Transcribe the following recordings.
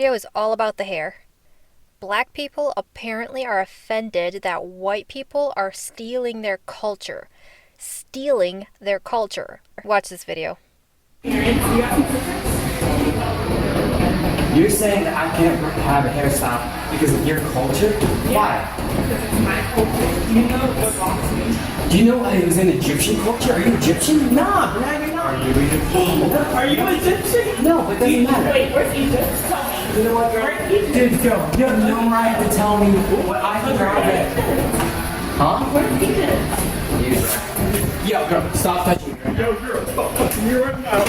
video is all about the hair. Black people apparently are offended that white people are stealing their culture. Stealing their culture. Watch this video. You're saying that I can't have a hairstyle because of your culture? Why? Because it's my culture. Do you know what locks mean? Do you know it was in Egyptian culture? Are you Egyptian? Nah, Brad, you're not. Are you Egyptian? No, but it doesn't matter. Wait, where's Egypt? Tell me. You know what, girl? Dude, go. You have no right to tell me what I can grab. Huh? Where's Egypt? Yo, girl, stop touching me. Yo, girl, stop touching me right now.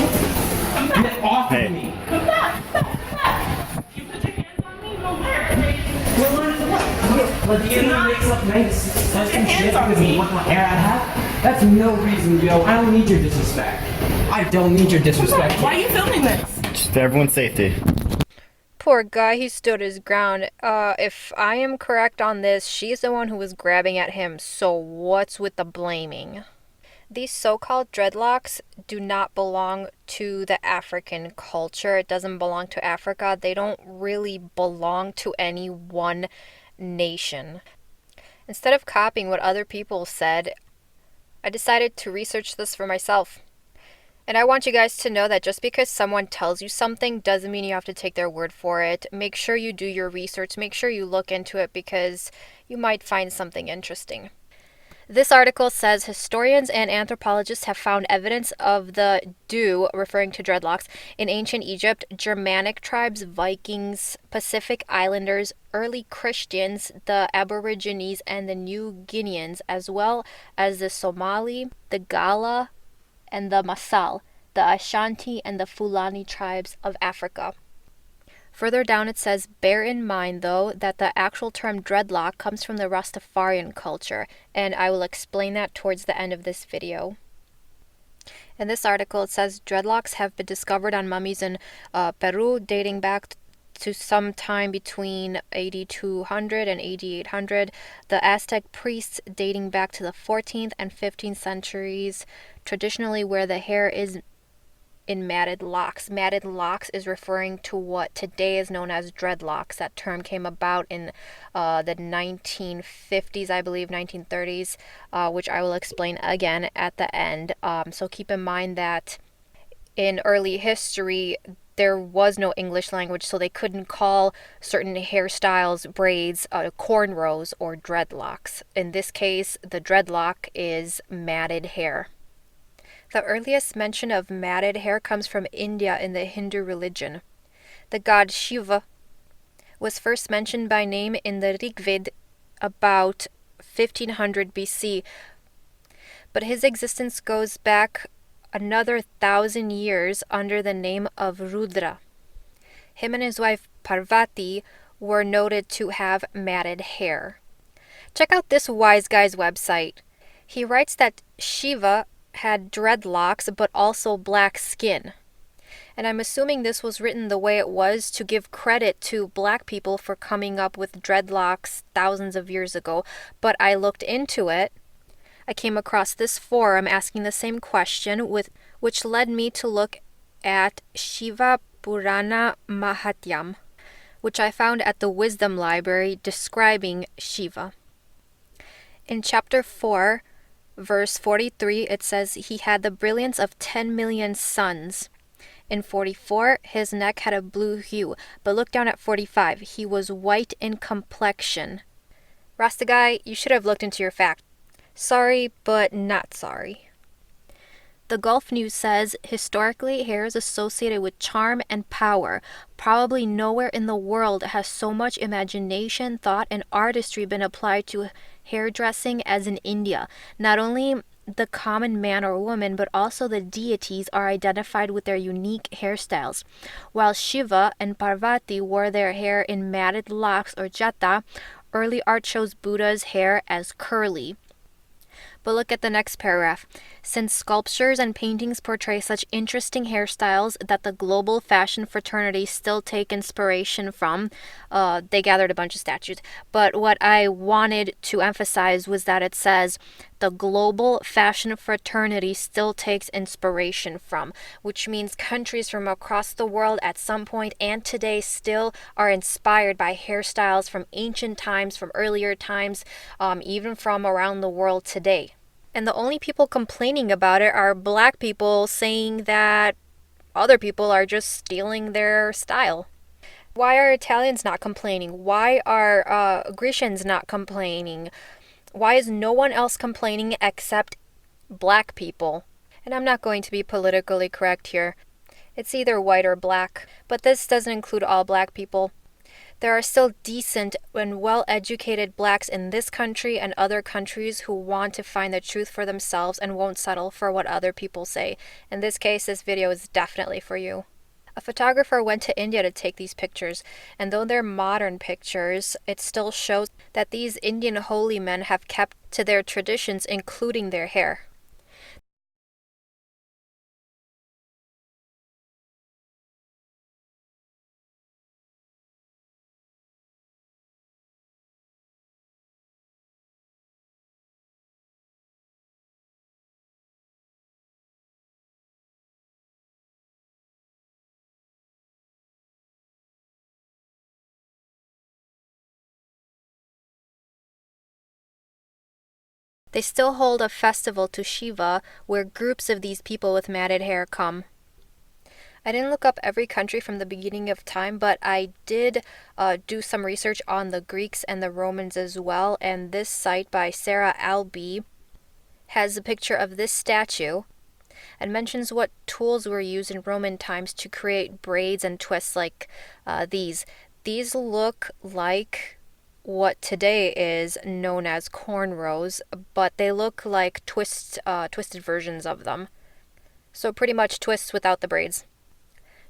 Get off of me. Come back. You put your hands on me? No, where? Like, you know, makes up nice custom shit hands on because me. of what hair I have? That's no reason, yo. I don't need your disrespect. I don't need your disrespect. Why are you filming this? Just for everyone's safety. Poor guy, he stood his ground. If I am correct on this, she's the one who was grabbing at him, so what's with the blaming? These so-called dreadlocks do not belong to the African culture. It doesn't belong to Africa. They don't really belong to any one nation. Instead of copying what other people said, I decided to research this for myself. And I want you guys to know that just because someone tells you something doesn't mean you have to take their word for it. Make sure you do your research. Make sure you look into it because you might find something interesting. This article says historians and anthropologists have found evidence of the dew, referring to dreadlocks, in ancient Egypt, Germanic tribes, Vikings, Pacific Islanders, early Christians, the Aborigines, and the New Guineans, as well as the Somali, the Gala, and the Masal, the Ashanti, and the Fulani tribes of Africa. Further down it says, bear in mind though that the actual term dreadlock comes from the Rastafarian culture, and I will explain that towards the end of this video. In this article it says dreadlocks have been discovered on mummies in Peru dating back to some time between 8200 and 8800. The Aztec priests dating back to the 14th and 15th centuries traditionally wear the hair is in matted locks. Matted locks is referring to what today is known as dreadlocks. That term came about in the 1950s, I believe, 1930s, which I will explain again at the end. So keep in mind that in early history, there was no English language, so they couldn't call certain hairstyles braids, cornrows, or dreadlocks. In this case, the dreadlock is matted hair. The earliest mention of matted hair comes from India in the Hindu religion. The god Shiva was first mentioned by name in the Rig Veda about 1500 BC, but his existence goes back another 1,000 years under the name of Rudra. Him and his wife Parvati were noted to have matted hair. Check out this wise guy's website. He writes that Shiva had dreadlocks but also black skin. And I'm assuming this was written the way it was to give credit to black people for coming up with dreadlocks thousands of years ago. But I looked into it. I came across this forum asking the same question, which led me to look at Shiva Purana Mahatyam, which I found at the Wisdom Library describing Shiva. In chapter 4, verse 43, it says he had the brilliance of 10 million suns. In 44, his neck had a blue hue, but look down at 45, he was white in complexion. Rasta guy, you should have looked into your facts. Sorry, but not sorry. The Gulf News says, historically, hair is associated with charm and power. Probably nowhere in the world has so much imagination, thought, and artistry been applied to hairdressing as in India. Not only the common man or woman, but also the deities are identified with their unique hairstyles. While Shiva and Parvati wore their hair in matted locks or jata, early art shows Buddha's hair as curly. But look at the next paragraph. Since sculptures and paintings portray such interesting hairstyles that the global fashion fraternity still take inspiration from, they gathered a bunch of statues. But what I wanted to emphasize was that it says, the global fashion fraternity still takes inspiration from, which means countries from across the world at some point and today still are inspired by hairstyles from ancient times, from earlier times, even from around the world today. And the only people complaining about it are black people saying that other people are just stealing their style. Why are Italians not complaining? Why are Grecians not complaining? Why is no one else complaining except black people? And I'm not going to be politically correct here. It's either white or black, but this doesn't include all black people. There are still decent and well-educated blacks in this country and other countries who want to find the truth for themselves and won't settle for what other people say. In this case, this video is definitely for you. A photographer went to India to take these pictures, and though they're modern pictures, it still shows that these Indian holy men have kept to their traditions, including their hair. They still hold a festival to Shiva where groups of these people with matted hair come. I didn't look up every country from the beginning of time, but I did do some research on the Greeks and the Romans as well, and this site by Sarah Albee has a picture of this statue and mentions what tools were used in Roman times to create braids and twists like these. These look like what today is known as cornrows, but they look like twisted versions of them. So pretty much twists without the braids.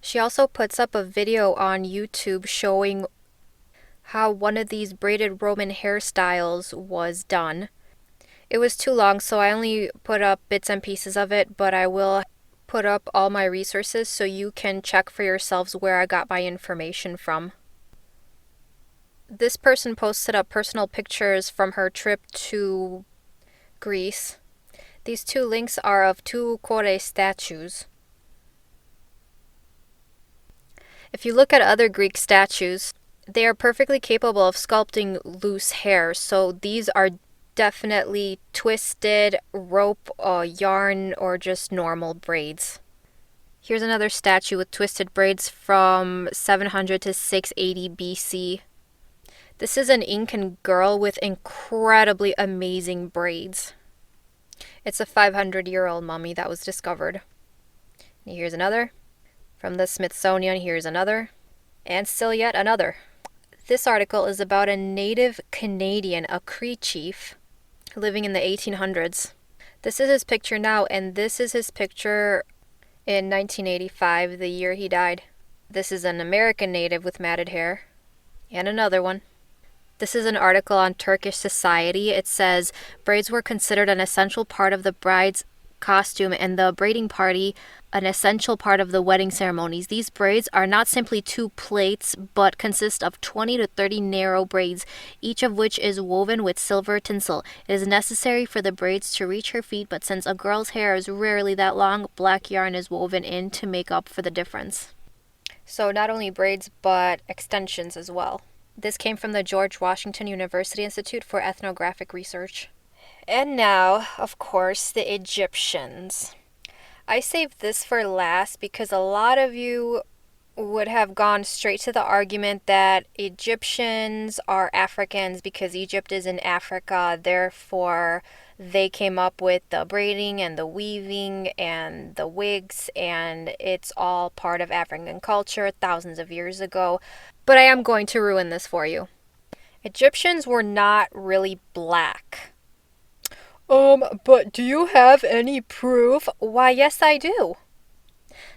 She also puts up a video on YouTube showing how one of these braided Roman hairstyles was done. It was too long, so I only put up bits and pieces of it, but I will put up all my resources so you can check for yourselves where I got my information from. This person posted up personal pictures from her trip to Greece. These two links are of two kore statues. If you look at other Greek statues, they are perfectly capable of sculpting loose hair, so these are definitely twisted rope, yarn, or just normal braids. Here's another statue with twisted braids from 700 to 680 BC. This is an Incan girl with incredibly amazing braids. It's a 500-year-old mummy that was discovered. And here's another. From the Smithsonian, here's another. And still yet another. This article is about a native Canadian, a Cree chief, living in the 1800s. This is his picture now, and this is his picture in 1985, the year he died. This is an American native with matted hair. And another one. This is an article on Turkish society. It says, braids were considered an essential part of the bride's costume and the braiding party an essential part of the wedding ceremonies. These braids are not simply two plaits, but consist of 20 to 30 narrow braids, each of which is woven with silver tinsel. It is necessary for the braids to reach her feet, but since a girl's hair is rarely that long, black yarn is woven in to make up for the difference. So not only braids, but extensions as well. This came from the George Washington University Institute for Ethnographic Research. And now, of course, the Egyptians. I saved this for last because a lot of you would have gone straight to the argument that Egyptians are Africans because Egypt is in Africa, therefore they came up with the braiding and the weaving and the wigs, and it's all part of African culture thousands of years ago. But I am going to ruin this for you. Egyptians were not really black. But do you have any proof? Why, yes, I do.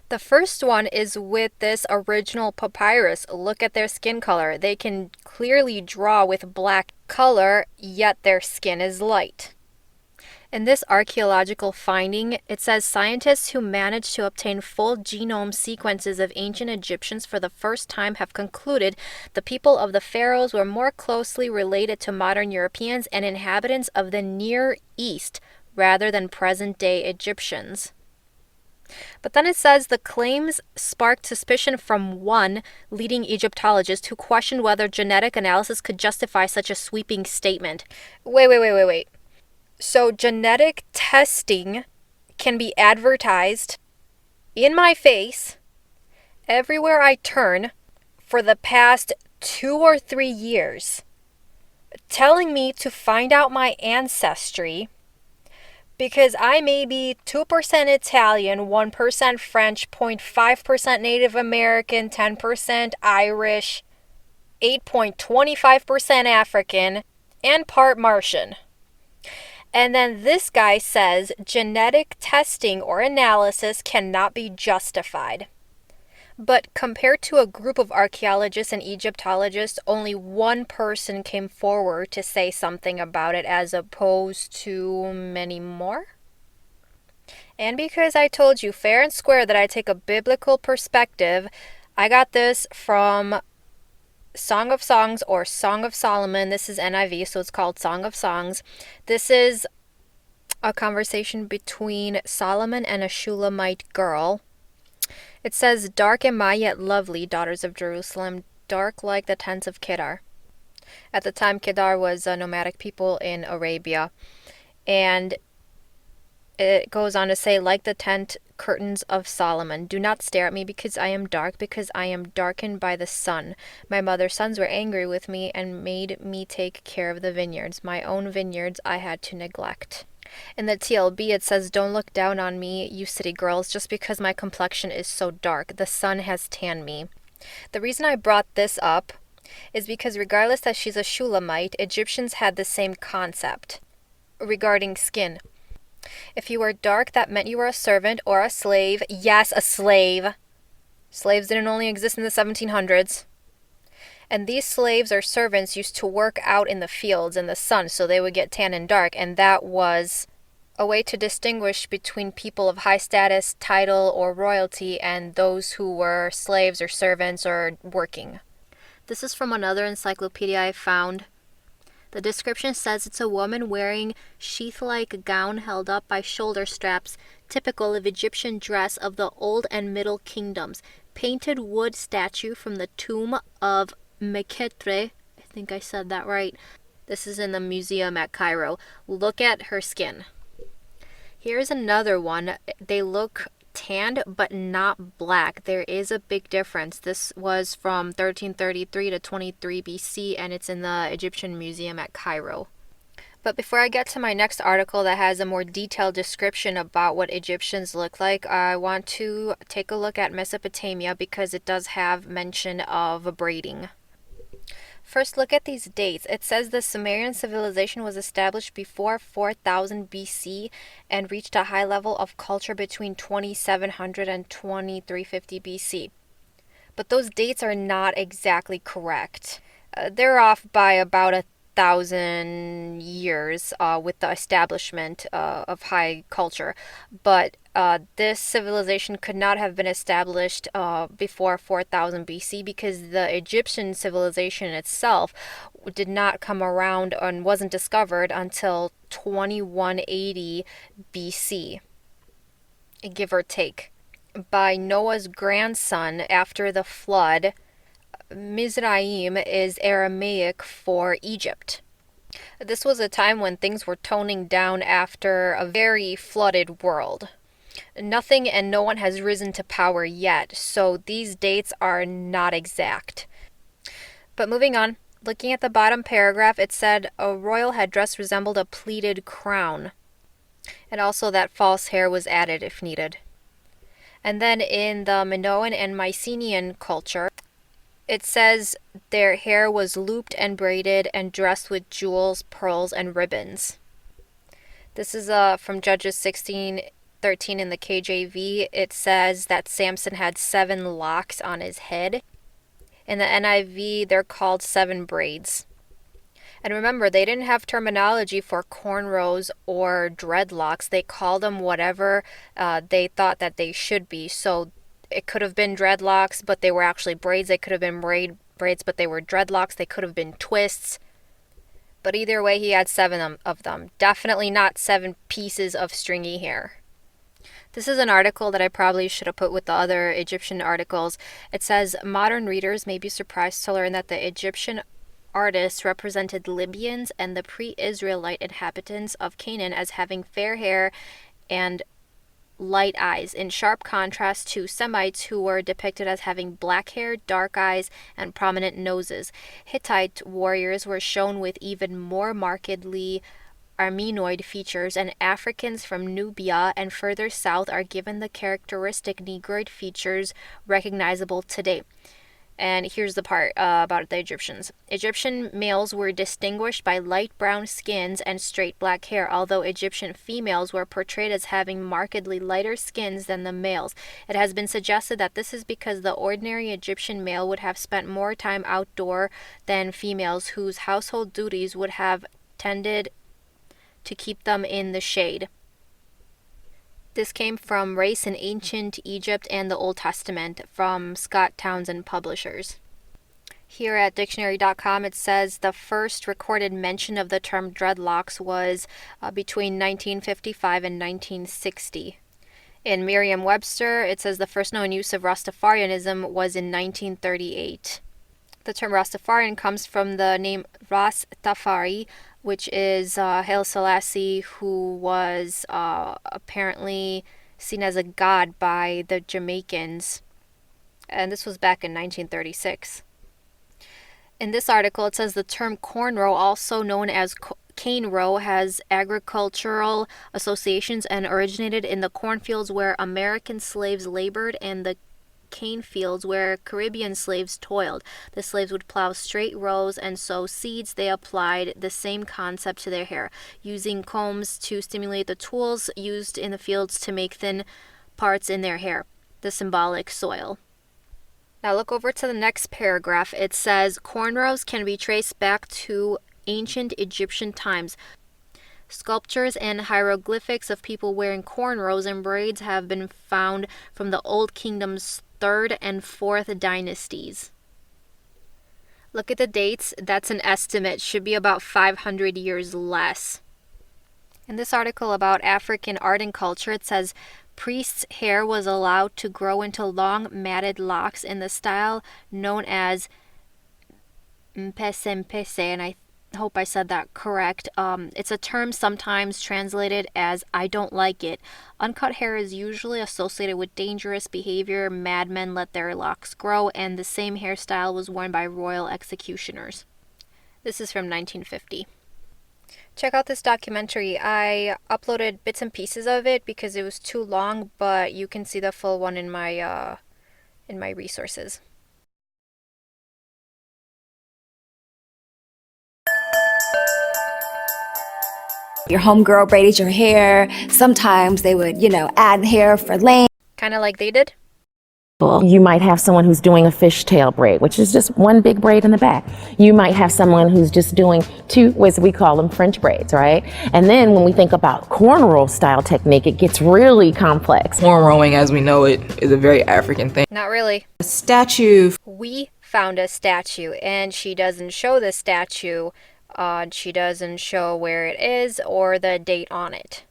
The first one is with this original papyrus. Look at their skin color. They can clearly draw with black color, yet their skin is light. In this archaeological finding, it says scientists who managed to obtain full genome sequences of ancient Egyptians for the first time have concluded the people of the pharaohs were more closely related to modern Europeans and inhabitants of the Near East rather than present-day Egyptians. But then it says the claims sparked suspicion from one leading Egyptologist who questioned whether genetic analysis could justify such a sweeping statement. Wait. So genetic testing can be advertised in my face everywhere I turn for the past 2 or 3 years, telling me to find out my ancestry because I may be 2% Italian, 1% French, 0.5% Native American, 10% Irish, 8.25% African, and part Martian. And then this guy says genetic testing or analysis cannot be justified. But compared to a group of archaeologists and Egyptologists, only one person came forward to say something about it as opposed to many more. And because I told you fair and square that I take a biblical perspective, I got this from Song of Songs or Song of Solomon. This is NIV, so it's called Song of Songs. This is a conversation between Solomon and a Shulamite girl. It says, "Dark am I, yet lovely, daughters of Jerusalem, dark like the tents of Kedar." At the time, Kedar was a nomadic people in Arabia. And it goes on to say, "Like the tent curtains of Solomon, do not stare at me because I am dark, because I am darkened by the sun. My mother's sons were angry with me and made me take care of the vineyards. My own vineyards I had to neglect." In the TLB, it says, "Don't look down on me, you city girls, just because my complexion is so dark. The sun has tanned me." The reason I brought this up is because regardless that she's a Shulamite, Egyptians had the same concept regarding skin. If you were dark, that meant you were a servant or a slave. Yes, a slave. Slaves didn't only exist in the 1700s. And these slaves or servants used to work out in the fields in the sun, so they would get tan and dark, and that was a way to distinguish between people of high status, title, or royalty and those who were slaves or servants or working. This is from another encyclopedia I found. The description says it's a woman wearing sheath-like gown held up by shoulder straps, typical of Egyptian dress of the Old and Middle Kingdoms. Painted wood statue from the tomb of Meketre. I think I said that right. This is in the museum at Cairo. Look at her skin. Here's another one. They look tanned but not black. There is a big difference. This was from 1333 to 23 BC, and it's in the Egyptian Museum at Cairo. But before I get to my next article that has a more detailed description about what Egyptians look like, I want to take a look at Mesopotamia because it does have mention of braiding. First, look at these dates. It says the Sumerian civilization was established before 4000 BC and reached a high level of culture between 2700 and 2350 BC. But those dates are not exactly correct. They're off by about 1,000 years with the establishment of high culture. But this civilization could not have been established before 4000 BC because the Egyptian civilization itself did not come around and wasn't discovered until 2180 BC, give or take, by Noah's grandson after the flood. Mizraim is Aramaic for Egypt. This was a time when things were toning down after a very flooded world. Nothing and no one has risen to power yet, so these dates are not exact. But moving on, looking at the bottom paragraph, it said a royal headdress resembled a pleated crown, and also that false hair was added if needed. And then in the Minoan and Mycenaean culture, it says their hair was looped and braided and dressed with jewels, pearls, and ribbons. This is from Judges 16:13 in the KJV. It says that Samson had 7 locks on his head. In the NIV, they're called 7 braids. And remember, they didn't have terminology for cornrows or dreadlocks. They called them whatever they thought that they should be. So it could have been dreadlocks, but they were actually braids. They could have been braids, but they were dreadlocks. They could have been twists. But either way, he had 7 of them. Definitely not 7 pieces of stringy hair. This is an article that I probably should have put with the other Egyptian articles. It says, modern readers may be surprised to learn that the Egyptian artists represented Libyans and the pre-Israelite inhabitants of Canaan as having fair hair and light eyes, in sharp contrast to Semites who were depicted as having black hair, dark eyes, and prominent noses. Hittite warriors were shown with even more markedly Armenoid features, and Africans from Nubia and further south are given the characteristic Negroid features recognizable today. And here's the part about the Egyptians. Egyptian males were distinguished by light brown skins and straight black hair, although Egyptian females were portrayed as having markedly lighter skins than the males. It has been suggested that this is because the ordinary Egyptian male would have spent more time outdoor than females, whose household duties would have tended to keep them in the shade. This came from Race in Ancient Egypt and the Old Testament from Scott Townsend Publishers. Here at dictionary.com it says the first recorded mention of the term dreadlocks was between 1955 and 1960. In Merriam-Webster, it says the first known use of Rastafarianism was in 1938. The term Rastafarian comes from the name Ras Tafari, which is Haile Selassie, who was apparently seen as a god by the Jamaicans. And this was back in 1936. In this article, it says the term cornrow, also known as cane row, has agricultural associations and originated in the cornfields where American slaves labored and the cane fields where Caribbean slaves toiled. The slaves would plow straight rows and sow seeds. They applied the same concept to their hair, using combs to stimulate the tools used in the fields to make thin parts in their hair, the symbolic soil. Now look over to the next paragraph. It says, cornrows can be traced back to ancient Egyptian times. Sculptures and hieroglyphics of people wearing cornrows and braids have been found from the Old Kingdom's 3rd and 4th dynasties. Look at the dates. That's an estimate. Should be about 500 years less. In this article about African art and culture, it says priests' hair was allowed to grow into long matted locks in the style known as mpese, and I hope I said that correct. It's a term sometimes translated as I don't like it. Uncut hair is usually associated with dangerous behavior. Madmen let their locks grow, and the same hairstyle was worn by royal executioners. This is from 1950. Check out this documentary. I uploaded bits and pieces of it because it was too long, but you can see the full one in my resources. Your homegirl braided your hair. Sometimes they would, add hair for length. Kind of like they did? You might have someone who's doing a fishtail braid, which is just one big braid in the back. You might have someone who's just doing two, as we call them, French braids, right? And then when we think about cornrow style technique, it gets really complex. Cornrowing, as we know it, is a very African thing. Not really. A statue. We found a statue, and she doesn't show the statue. She doesn't show where it is or the date on it.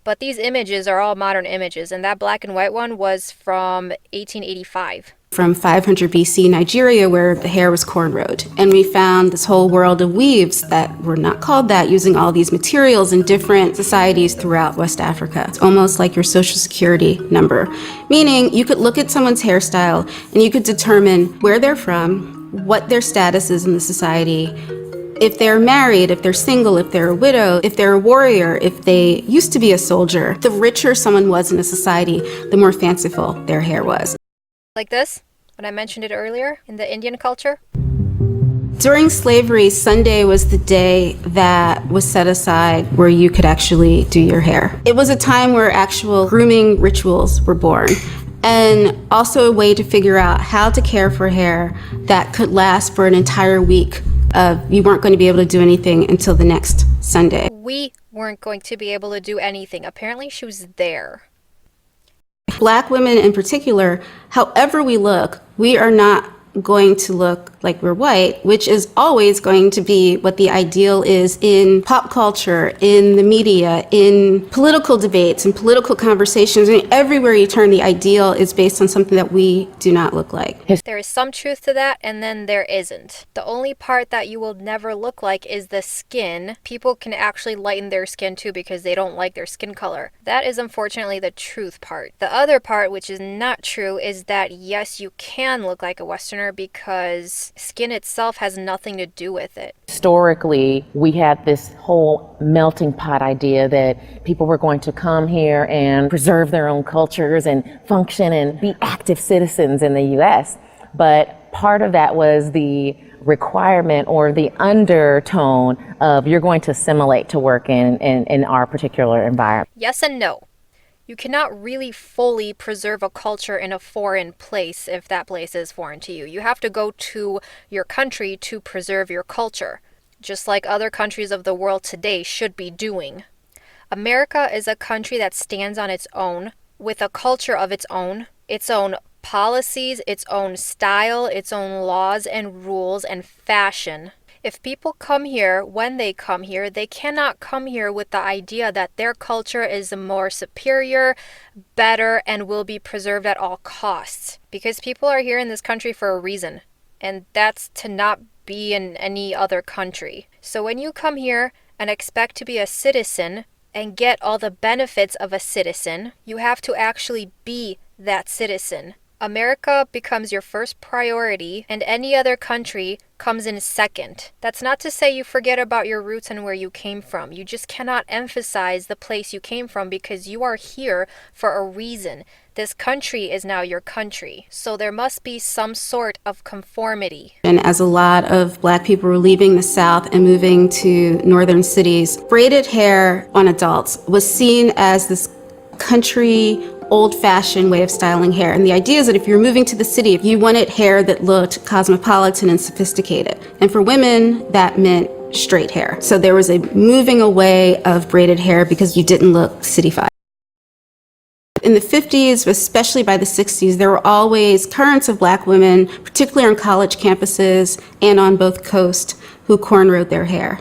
But these images are all modern images, and that black and white one was from 1885. From 500 BC Nigeria, where the hair was cornrowed. And we found this whole world of weaves that were not called that, using all these materials in different societies throughout West Africa. It's almost like your social security number, meaning you could look at someone's hairstyle and you could determine where they're from, what their status is in the society, if they're married, if they're single, if they're a widow, if they're a warrior, if they used to be a soldier. The richer someone was in a society, the more fanciful their hair was. Like this, when I mentioned it earlier, in the Indian culture. During slavery, Sunday was the day that was set aside where you could actually do your hair. It was a time where actual grooming rituals were born, and also a way to figure out how to care for hair that could last for an entire week you weren't going to be able to do anything until the next Sunday. We weren't going to be able to do anything. Apparently, she was there. Black women in particular, however we look, we are not going to look like we're white, which is always going to be what the ideal is in pop culture, in the media, in political debates and political conversations. I mean, everywhere you turn, the ideal is based on something that we do not look like. There is some truth to that, and then there isn't. The only part that you will never look like is the skin. People can actually lighten their skin too because they don't like their skin color. That is unfortunately the truth part. The other part, which is not true, is that yes, you can look like a Westerner because skin itself has nothing to do with it. Historically, we had this whole melting pot idea that people were going to come here and preserve their own cultures and function and be active citizens in the U.S. But part of that was the requirement or the undertone of you're going to assimilate to work in our particular environment. Yes and no. You cannot really fully preserve a culture in a foreign place if that place is foreign to you. You have to go to your country to preserve your culture, just like other countries of the world today should be doing. America is a country that stands on its own, with a culture of its own policies, its own style, its own laws and rules and fashion. If people come here, when they come here, they cannot come here with the idea that their culture is more superior, better, and will be preserved at all costs. Because people are here in this country for a reason, and that's to not be in any other country. So when you come here and expect to be a citizen and get all the benefits of a citizen, you have to actually be that citizen. America becomes your first priority, and any other country comes in second. That's not to say you forget about your roots and where you came from. You just cannot emphasize the place you came from because you are here for a reason. This country is now your country, so there must be some sort of conformity. And as a lot of Black people were leaving the South and moving to northern cities, braided hair on adults was seen as this country old-fashioned way of styling hair. And the idea is that if you're moving to the city, you wanted hair that looked cosmopolitan and sophisticated. And for women, that meant straight hair. So there was a moving away of braided hair because you didn't look cityfied. In the 50s, especially by the 60s, there were always currents of Black women, particularly on college campuses and on both coasts, who cornrowed their hair.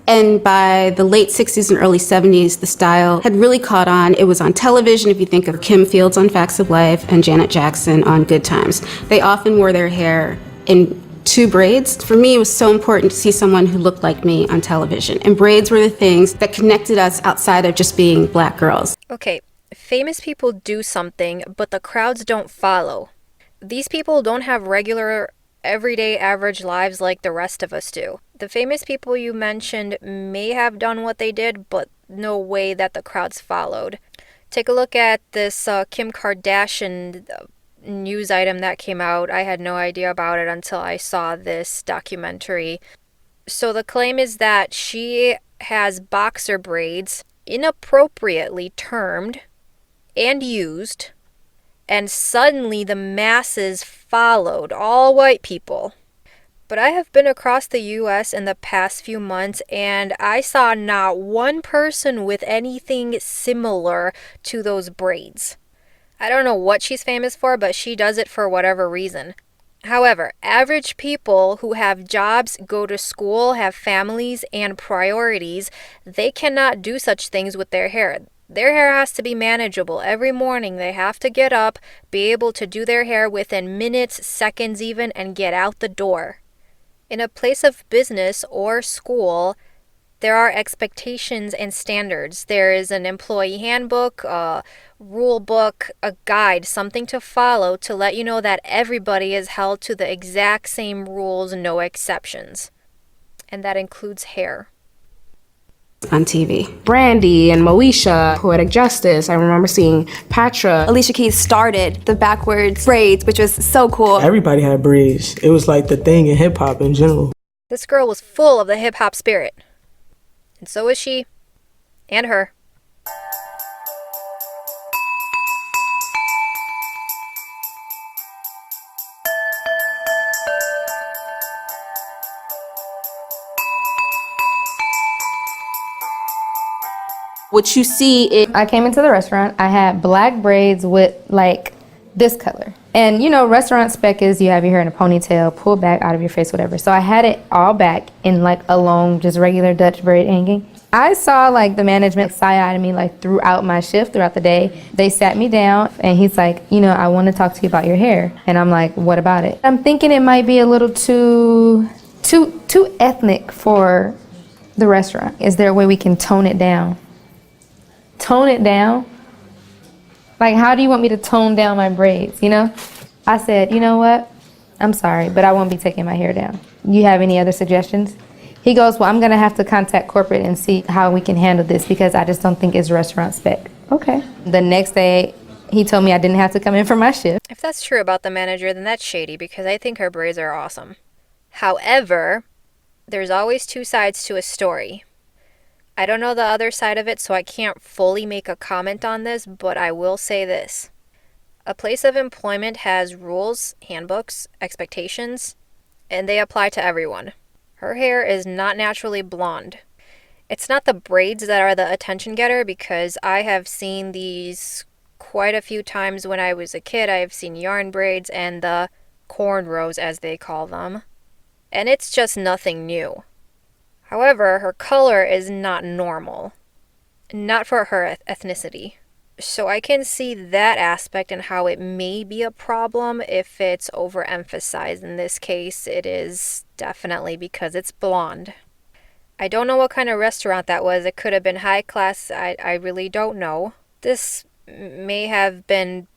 And by the late 60s and early 70s, the style had really caught on. It was on television, if you think of Kim Fields on Facts of Life and Janet Jackson on Good Times. They often wore their hair in two braids. For me, it was so important to see someone who looked like me on television. And braids were the things that connected us outside of just being Black girls. Okay, famous people do something, but the crowds don't follow. These people don't have regular, everyday, average lives like the rest of us do. The famous people you mentioned may have done what they did, but no way that the crowds followed. Take a look at this Kim Kardashian news item that came out. I had no idea about it until I saw this documentary. So the claim is that she has boxer braids inappropriately termed and used, and suddenly the masses followed, all white people. But I have been across the U.S. in the past few months, and I saw not one person with anything similar to those braids. I don't know what she's famous for, but she does it for whatever reason. However, average people who have jobs, go to school, have families, and priorities, they cannot do such things with their hair. Their hair has to be manageable. Every morning they have to get up, be able to do their hair within minutes, seconds even, and get out the door. In a place of business or school, there are expectations and standards. There is an employee handbook, a rule book, a guide, something to follow to let you know that everybody is held to the exact same rules, no exceptions. And that includes hair. On TV. Brandy and Moesha, Poetic Justice. I remember seeing Patra. Alicia Keys started the backwards braids, which was so cool. Everybody had braids. It was like the thing in hip hop in general. This girl was full of the hip hop spirit. And so is she. And her. What you see is I came into the restaurant, I had black braids with like this color. And you know, restaurant spec is you have your hair in a ponytail, pull back out of your face, whatever. So I had it all back in like a long, just regular Dutch braid hanging. I saw like the management side-eyeing me like throughout my shift, throughout the day. They sat me down and he's like, you know, I want to talk to you about your hair. And I'm like, what about it? I'm thinking it might be a little too ethnic for the restaurant. Is there a way we can tone it down? Tone it down? Like, how do you want me to tone down my braids, you know? I said, you know what? I'm sorry, but I won't be taking my hair down. You have any other suggestions? He goes, well, I'm gonna have to contact corporate and see how we can handle this because I just don't think it's restaurant spec. Okay. The next day, he told me I didn't have to come in for my shift. If that's true about the manager, then that's shady because I think her braids are awesome. However, there's always two sides to a story. I don't know the other side of it, so I can't fully make a comment on this, but I will say this. A place of employment has rules, handbooks, expectations, and they apply to everyone. Her hair is not naturally blonde. It's not the braids that are the attention getter because I have seen these quite a few times when I was a kid. I have seen yarn braids and the cornrows as they call them. And it's just nothing new. However, her color is not normal. Not for her ethnicity. So I can see that aspect and how it may be a problem if it's overemphasized. In this case, it is definitely because it's blonde. I don't know what kind of restaurant that was. It could have been high class. I really don't know. This may have been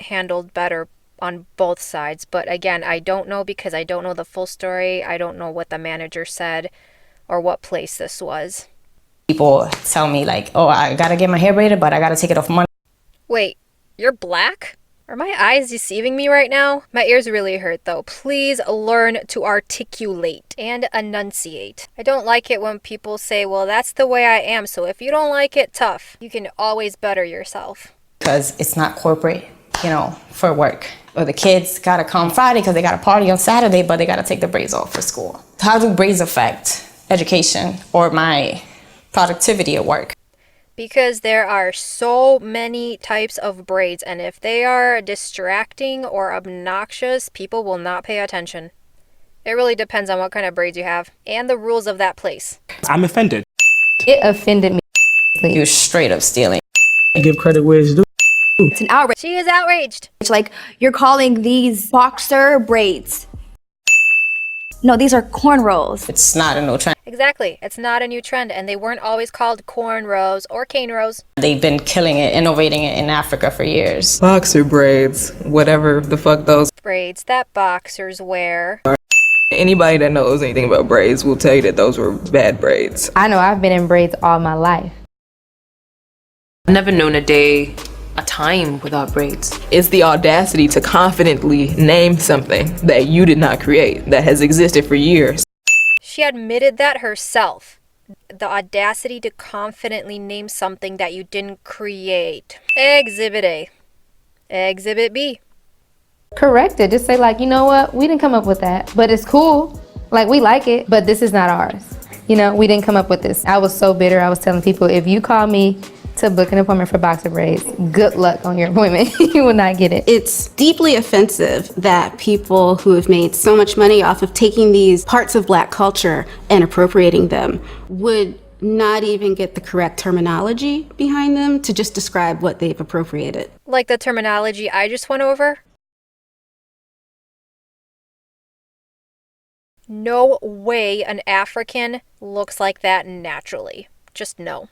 handled better on both sides. But again, I don't know because I don't know the full story. I don't know what the manager said or what place this was. People tell me like, oh, I gotta get my hair braided, but I gotta take it off Monday. Wait, you're black? Are my eyes deceiving me right now? My ears really hurt though. Please learn to articulate and enunciate. I don't like it when people say, well, that's the way I am, so if you don't like it, tough. You can always better yourself. Because it's not corporate, you know, for work. Or the kids gotta come Friday because they got a party on Saturday, but they gotta take the braids off for school. How do braids affect education or my productivity at work? Because there are so many types of braids, and if they are distracting or obnoxious, people will not pay attention. It really depends on what kind of braids you have and the rules of that place. I'm offended. It offended me. You're straight up stealing. Give credit where it's due. It's an outrage. She is outraged. It's like you're calling these boxer braids. No, these are cornrows. It's not a new trend. Exactly. It's not a new trend, and they weren't always called cornrows or cane rows. They've been killing it, innovating it in Africa for years. Boxer braids, whatever the fuck those. Braids that boxers wear. Anybody that knows anything about braids will tell you that those were bad braids. I know I've been in braids all my life. I've never known a time without braids. It's the audacity to confidently name something that you did not create, that has existed for years. She admitted that herself. The audacity to confidently name something that you didn't create. Exhibit A. Exhibit B. Correct it. Just say like, you know what? We didn't come up with that, but it's cool. Like, we like it, but this is not ours. You know, we didn't come up with this. I was so bitter. I was telling people, if you call me to book an appointment for boxer braids, good luck on your appointment. You will not get it. it's deeply offensive that people who have made so much money off of taking these parts of Black culture and appropriating them would not even get the correct terminology behind them to just describe what they've appropriated. Like the terminology I just went over. No way an African looks like that naturally. Just no.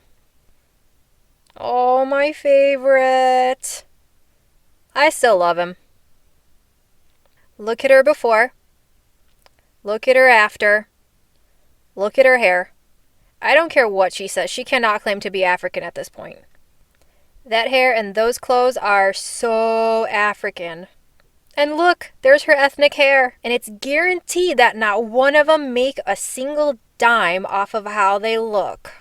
Oh, my favorite. I still love him. Look at her before. Look at her after. Look at her hair. I don't care what she says. She cannot claim to be African at this point. That hair and those clothes are so African. And look, there's her ethnic hair. And it's guaranteed that not one of them make a single dime off of how they look.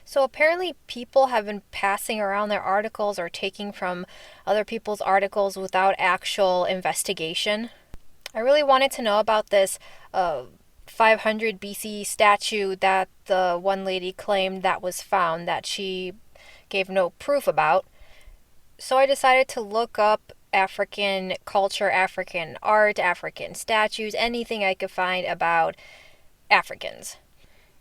So apparently people have been passing around their articles or taking from other people's articles without actual investigation. I really wanted to know about this 500 BC statue that the one lady claimed that was found that she gave no proof about. So I decided to look up African culture, African art, African statues, anything I could find about Africans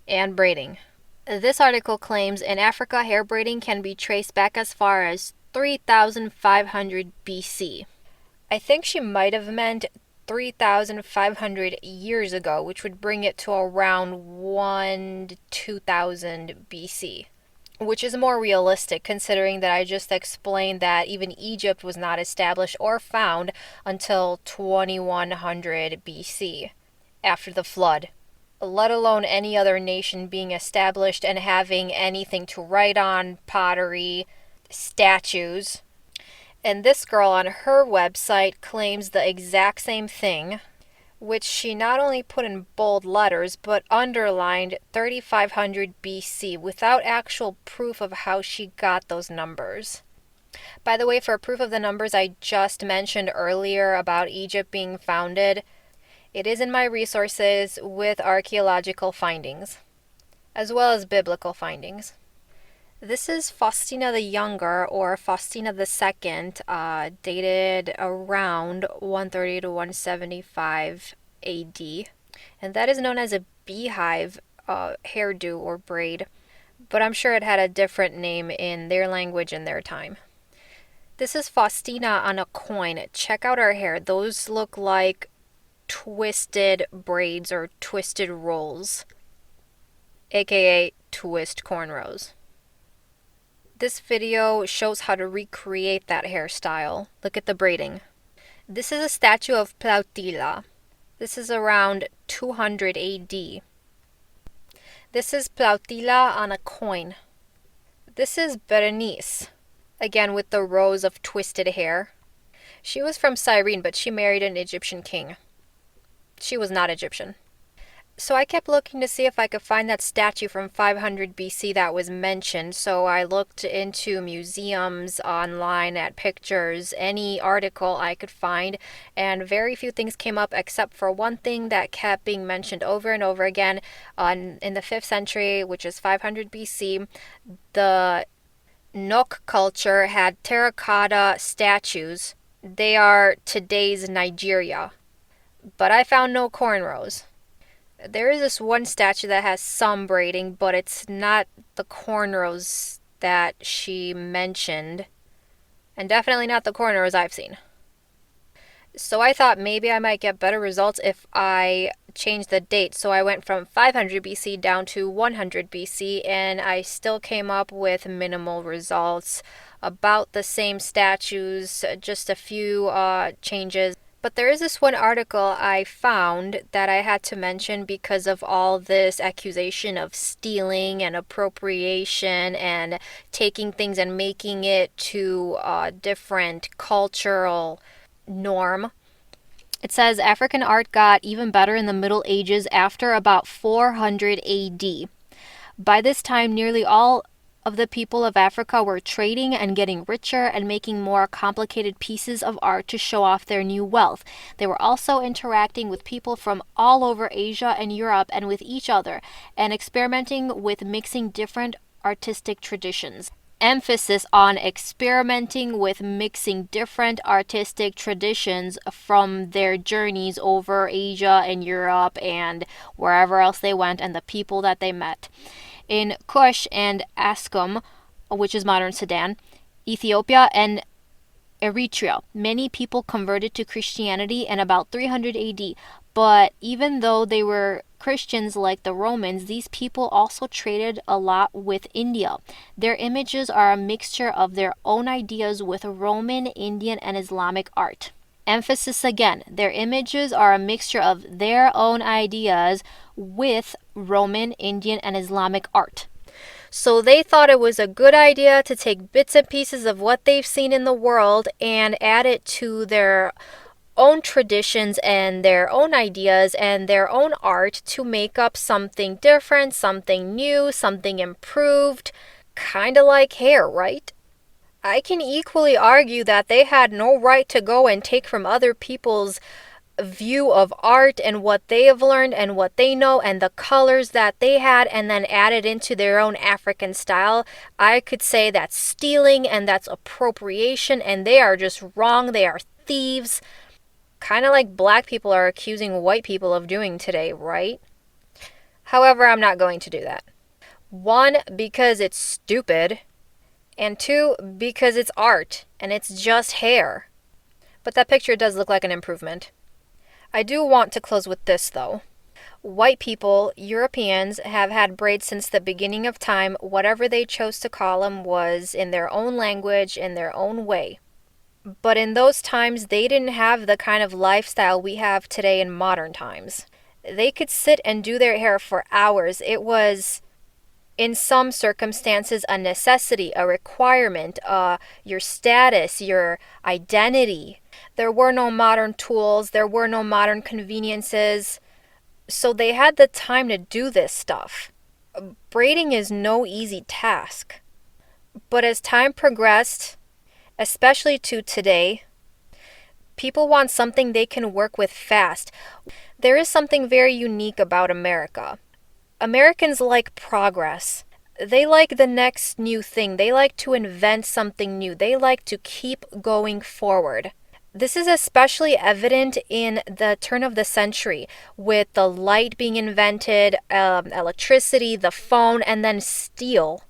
and braiding. This article claims in Africa, hair braiding can be traced back as far as 3,500 BC. I think she might have meant 3,500 years ago, which would bring it to around 1 to 2000 BC, which is more realistic considering that I just explained that even Egypt was not established or found until 2100 BC, after the flood, let alone any other nation being established and having anything to write on, pottery, statues. And this girl on her website claims the exact same thing, which she not only put in bold letters, but underlined 3500 BC without actual proof of how she got those numbers. By the way, for proof of the numbers I just mentioned earlier about Egypt being founded, it is in my resources with archaeological findings, as well as biblical findings. This is Faustina the Younger, or Faustina the Second, dated around 130 to 175 AD, and that is known as a beehive hairdo or braid, but I'm sure it had a different name in their language and their time. This is Faustina on a coin. Check out her hair. Those look like twisted braids or twisted rolls, aka twist cornrows. This video shows how to recreate that hairstyle. Look at the braiding. This is a statue of Plautilla. This is around 200 AD. This is Plautilla on a coin. This is Berenice, again with the rows of twisted hair. She was from Cyrene, but she married an Egyptian king. She was not Egyptian. So I kept looking to see if I could find that statue from 500 BC that was mentioned. So I looked into museums, online, at pictures, any article I could find, and very few things came up except for one thing that kept being mentioned over and over again. In the 5th century, which is 500 BC, the Nok culture had terracotta statues. They are today's Nigeria. But I found no cornrows. There is this one statue that has some braiding, but it's not the cornrows that she mentioned, and definitely not the cornrows I've seen. So I thought maybe I might get better results if I changed the date. So I went from 500 BC down to 100 BC, and I still came up with minimal results. About the same statues, just a few changes. But there is this one article I found that I had to mention because of all this accusation of stealing and appropriation and taking things and making it to a different cultural norm. It says African art got even better in the Middle Ages after about 400 AD. By this time, nearly all of the people of Africa were trading and getting richer and making more complicated pieces of art to show off their new wealth. They were also interacting with people from all over Asia and Europe and with each other, and experimenting with mixing different artistic traditions. Emphasis on experimenting with mixing different artistic traditions from their journeys over Asia and Europe and wherever else they went and the people that they met. In Kush and Askum, which is modern Sudan, Ethiopia, and Eritrea, many people converted to Christianity in about 300 AD. But even though they were Christians like the Romans, these people also traded a lot with India. Their images are a mixture of their own ideas with Roman, Indian, and Islamic art. Emphasis again, their images are a mixture of their own ideas with Roman, Indian, and Islamic art. So they thought it was a good idea to take bits and pieces of what they've seen in the world and add it to their own traditions and their own ideas and their own art to make up something different, something new, something improved, kind of like hair, right? I can equally argue that they had no right to go and take from other people's view of art and what they have learned and what they know and the colors that they had and then added into their own African style, I could say that's stealing and that's appropriation, and they are just wrong. They are thieves. Kind of like black people are accusing white people of doing today, right? However, I'm not going to do that. One, because it's stupid, and two, because it's art and it's just hair. But that picture does look like an improvement. I do want to close with this though. White people, Europeans, have had braids since the beginning of time. Whatever they chose to call them was in their own language, in their own way. But in those times, they didn't have the kind of lifestyle we have today in modern times. They could sit and do their hair for hours. It was, in some circumstances, a necessity, a requirement, your status, your identity. There were no modern tools, there were no modern conveniences, so they had the time to do this stuff. Braiding is no easy task. But as time progressed, especially to today, people want something they can work with fast. There is something very unique about America. Americans like progress. They like the next new thing. They like to invent something new. They like to keep going forward. This is especially evident in the turn of the century with the light being invented, electricity, the phone, and then steel.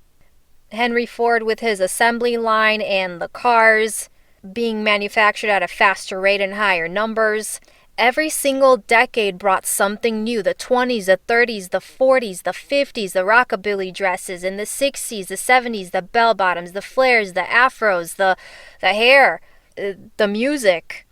Henry Ford with his assembly line and the cars being manufactured at a faster rate and higher numbers. Every single decade brought something new. The 20s, the 30s, the 40s, the 50s, the rockabilly dresses. In the 60s, the 70s, the bell bottoms, the flares, the afros, the hair, the music.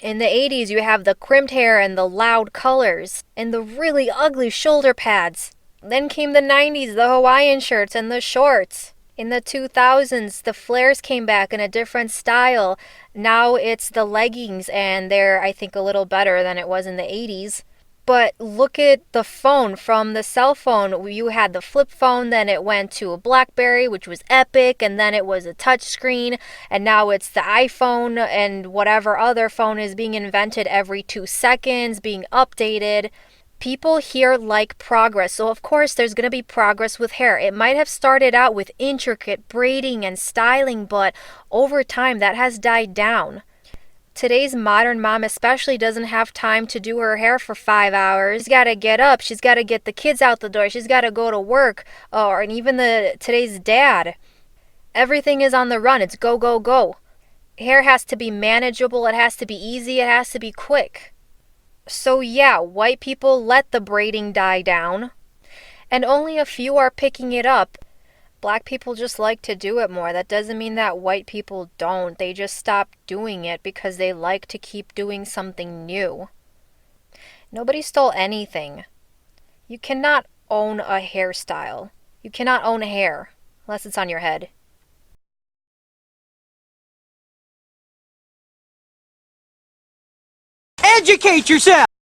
In the 80s, you have the crimped hair and the loud colors and the really ugly shoulder pads. Then came the 90s, the Hawaiian shirts and the shorts. In the 2000s, the flares came back in a different style. Now it's the leggings, and they're, I think, a little better than it was in the 80s. But look at the phone. From the cell phone, you had the flip phone, then it went to a BlackBerry, which was epic, and then it was a touch screen, and now it's the iPhone, and whatever other phone is being invented every 2 seconds, being updated. People here like progress, so of course there's going to be progress with hair. It might have started out with intricate braiding and styling, but over time that has died down. Today's modern mom especially doesn't have time to do her hair for 5 hours. She's got to get up, she's got to get the kids out the door, she's got to go to work, and even today's dad. Everything is on the run, it's go, go, go. Hair has to be manageable, it has to be easy, it has to be quick. So yeah, white people let the braiding die down, and only a few are picking it up. Black people just like to do it more. That doesn't mean that white people don't. They just stop doing it because they like to keep doing something new. Nobody stole anything. You cannot own a hairstyle. You cannot own hair, unless it's on your head. Educate yourself!